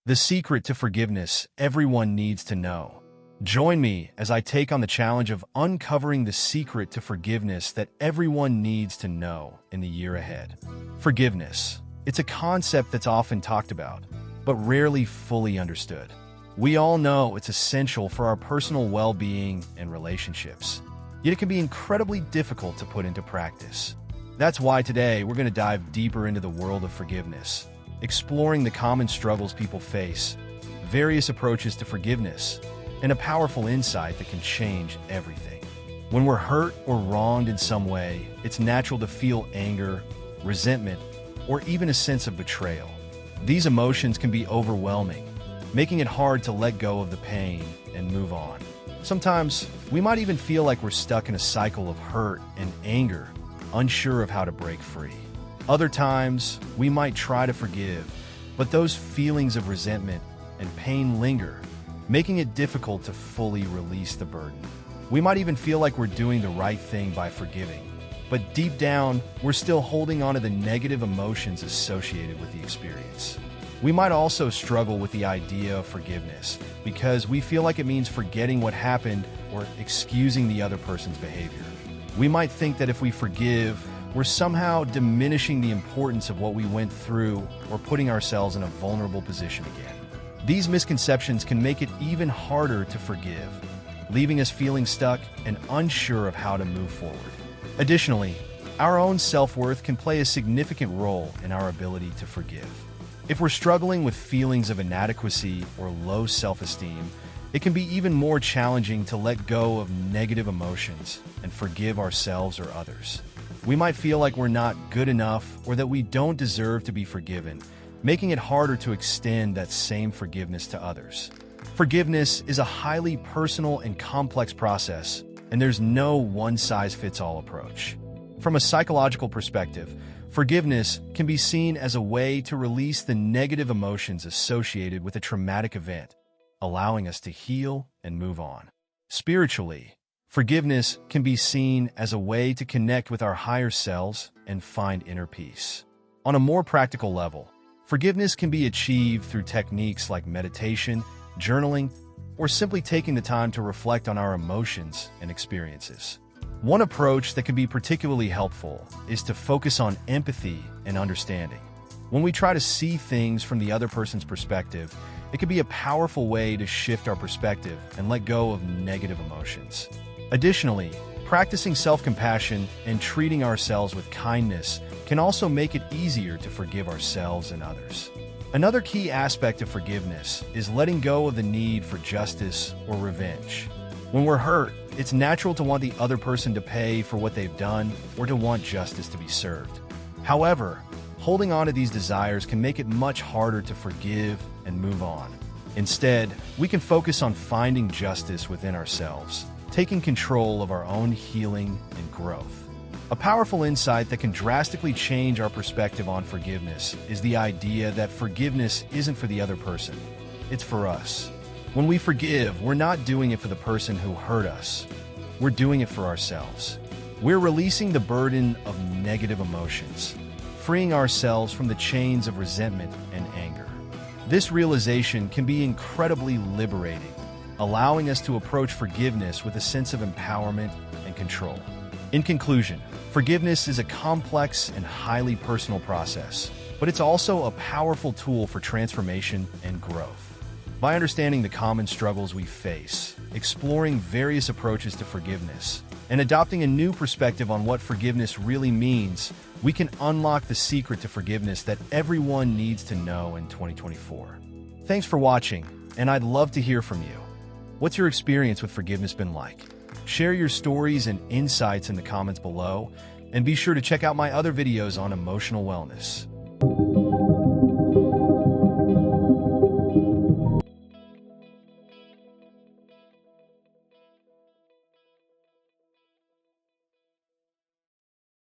The secret to forgiveness everyone needs to know. Join me as I take on the challenge of uncovering the secret to forgiveness that everyone needs to know in the year ahead. Forgiveness. It's a concept that's often talked about, but rarely fully understood. We all know it's essential for our personal well-being and relationships, yet it can be incredibly difficult to put into practice. That's why today we're going to dive deeper into the world of forgiveness, exploring the common struggles people face, various approaches to forgiveness, and a powerful insight that can change everything. When we're hurt or wronged in some way, it's natural to feel anger, resentment, or even a sense of betrayal. These emotions can be overwhelming, making it hard to let go of the pain and move on. Sometimes, we might even feel like we're stuck in a cycle of hurt and anger, unsure of how to break free. Other times, we might try to forgive, but those feelings of resentment and pain linger, making it difficult to fully release the burden. We might even feel like we're doing the right thing by forgiving, but deep down, we're still holding on to the negative emotions associated with the experience. We might also struggle with the idea of forgiveness because we feel like it means forgetting what happened or excusing the other person's behavior. We might think that if we forgive, we're somehow diminishing the importance of what we went through or putting ourselves in a vulnerable position again. These misconceptions can make it even harder to forgive, leaving us feeling stuck and unsure of how to move forward. Additionally, our own self-worth can play a significant role in our ability to forgive. If we're struggling with feelings of inadequacy or low self-esteem, it can be even more challenging to let go of negative emotions and forgive ourselves or others. We might feel like we're not good enough or that we don't deserve to be forgiven, making it harder to extend that same forgiveness to others. Forgiveness is a highly personal and complex process, and there's no one-size-fits-all approach. From a psychological perspective, forgiveness can be seen as a way to release the negative emotions associated with a traumatic event, allowing us to heal and move on. Spiritually, forgiveness can be seen as a way to connect with our higher selves and find inner peace. On a more practical level, forgiveness can be achieved through techniques like meditation, journaling, or simply taking the time to reflect on our emotions and experiences. One approach that can be particularly helpful is to focus on empathy and understanding. When we try to see things from the other person's perspective, it can be a powerful way to shift our perspective and let go of negative emotions. Additionally, practicing self-compassion and treating ourselves with kindness can also make it easier to forgive ourselves and others. Another key aspect of forgiveness is letting go of the need for justice or revenge. When we're hurt, it's natural to want the other person to pay for what they've done or to want justice to be served. However, holding on to these desires can make it much harder to forgive and move on. Instead, we can focus on finding justice within ourselves, taking control of our own healing and growth. A powerful insight that can drastically change our perspective on forgiveness is the idea that forgiveness isn't for the other person, it's for us. When we forgive, we're not doing it for the person who hurt us. We're doing it for ourselves. We're releasing the burden of negative emotions, freeing ourselves from the chains of resentment and anger. This realization can be incredibly liberating, allowing us to approach forgiveness with a sense of empowerment and control. In conclusion, forgiveness is a complex and highly personal process, but it's also a powerful tool for transformation and growth. By understanding the common struggles we face, exploring various approaches to forgiveness, and adopting a new perspective on what forgiveness really means, we can unlock the secret to forgiveness that everyone needs to know in 2024. Thanks for watching, and I'd love to hear from you. What's your experience with forgiveness been like? Share your stories and insights in the comments below, and be sure to check out my other videos on emotional wellness.